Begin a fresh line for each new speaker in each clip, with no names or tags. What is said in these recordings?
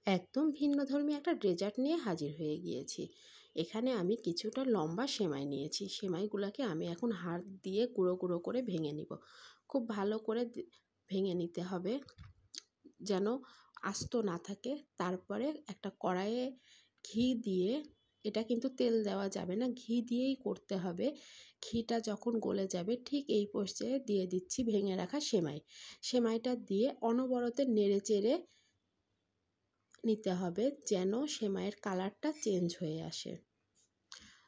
একদম ভিন্নধর্মী একটা ডেজার্ট নিয়ে হাজির হয়ে গিয়েছি। এখানে আমি কিছুটা লম্বা সেমাই নিয়েছি। সেমাইগুলোকে আমি এখন হাত দিয়ে গুঁড়ো গুঁড়ো করে ভেঙে নিব। খুব ভালো করে ভেঙে নিতে হবে যেন আস্ত না থাকে। তারপরে একটা কড়াইয়ে ঘি দিয়ে, এটা কিন্তু তেল দেওয়া যাবে না, ঘি দিয়েই করতে হবে। ঘিটা যখন গলে যাবে ঠিক এই পর্যায়ে দিয়ে দিচ্ছি ভেঙে রাখা সেমাই। সেমাইটা দিয়ে অনবরত নেড়ে চেড়ে নিতে হবে যেন সেমাইয়ের কালারটা চেঞ্জ হয়ে আসে।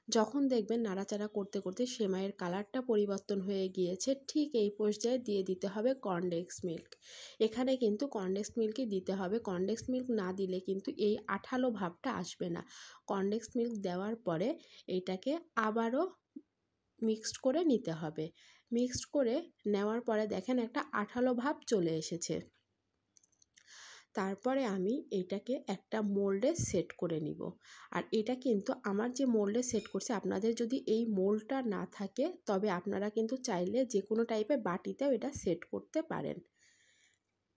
যখন দেখবেন নাড়াচাড়া করতে করতে সেমাইয়ের কালারটা পরিবর্তন হয়ে গিয়েছে, ঠিক এই পর্যায়ে দিয়ে দিতে হবে কর্নডেক্স মিল্ক। এখানে কিন্তু কর্নডেক্স মিল্কই দিতে হবে। কর্নডেক্স মিল্ক না দিলে কিন্তু এই আঠালো ভাবটা আসবে না। কর্নডেক্স মিল্ক দেওয়ার পরে এইটাকে আবারও মিক্সড করে নিতে হবে। মিক্সড করে নেওয়ার পরে দেখেন একটা আঠালো ভাব চলে এসেছে। তারপরে আমি এটাকে একটা মোল্ডে সেট করে নিব। আর এটা কিন্তু আমার যে মোল্ডে সেট করছে, আপনাদের যদি এই মোল্ডটা না থাকে তবে আপনারা কিন্তু চাইলে যে কোনো টাইপের বাটিতেও এটা সেট করতে পারেন।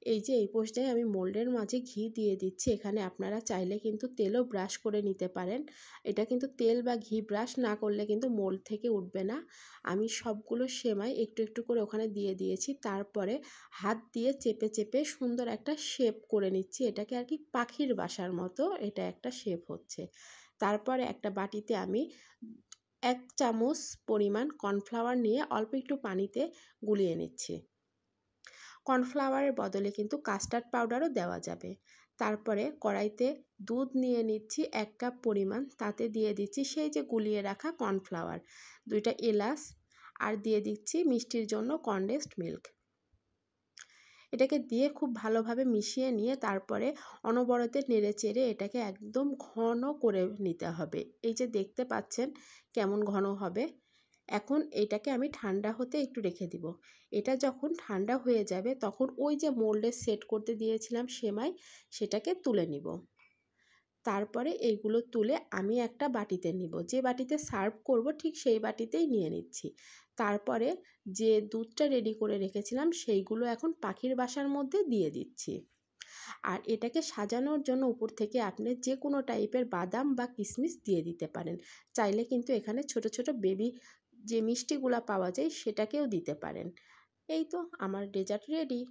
এই যে এই পর্যায়ে আমি মোল্ডের মাঝে ঘি দিয়ে দিচ্ছি। এখানে আপনারা চাইলে কিন্তু তেলও ব্রাশ করে নিতে পারেন। এটা কিন্তু তেল বা ঘি ব্রাশ না করলে কিন্তু মোল্ড থেকে উঠবে না। আমি সবগুলো সেমাই একটু একটু করে ওখানে দিয়ে দিয়েছি। তারপরে হাত দিয়ে চেপে চেপে সুন্দর একটা শেপ করে নিচ্ছি। এটাকে আর কি পাখির বাসার মতো এটা একটা শেপ হচ্ছে। তারপরে একটা বাটিতে আমি 1 চামচ পরিমাণ কর্নফ্লাওয়ার নিয়ে অল্প একটু পানিতে গুলিয়ে নিচ্ছি। কর্নফ্লাওয়ারের বদলে কিন্তু কাস্টার্ড পাউডারও দেওয়া যাবে। তারপরে কড়াইতে দুধ নিয়ে নিচ্ছি 1 কাপ পরিমাণ, তাতে দিয়ে দিচ্ছি সেই যে গুলিয়ে রাখা কর্নফ্লাওয়ার, 2টা এলাচ, আর দিয়ে দিচ্ছি মিষ্টির জন্য কনডেন্সড মিল্ক। এটাকে দিয়ে খুব ভালোভাবে মিশিয়ে নিয়ে তারপরে অনবরত নেড়ে চেড়ে এটাকে একদম ঘন করে নিতে হবে। এই যে দেখতে পাচ্ছেন কেমন ঘন হবে। এখন এটাকে আমি ঠান্ডা হতে একটু রেখে দিব। এটা যখন ঠান্ডা হয়ে যাবে তখন ওই যে মোল্ডে সেট করতে দিয়েছিলাম সেমাই, সেটাকে তুলে নিব। তারপরে এইগুলো তুলে আমি একটা বাটিতে নিব। যে বাটিতে সার্ভ করব ঠিক সেই বাটিতেই নিয়ে নিচ্ছি। তারপরে যে দুধটা রেডি করে রেখেছিলাম সেইগুলো এখন পাখির বাসার মধ্যে দিয়ে দিচ্ছি। আর এটাকে সাজানোর জন্য উপর থেকে আপনি যে কোনো টাইপের বাদাম বা কিশমিশ দিয়ে দিতে পারেন। চাইলে কিন্তু এখানে ছোট ছোট বেবি যে মিষ্টিগুলা পাওয়া যায় সেটাকেও দিতে পারেন। এই তো আমার ডেজার্ট রেডি।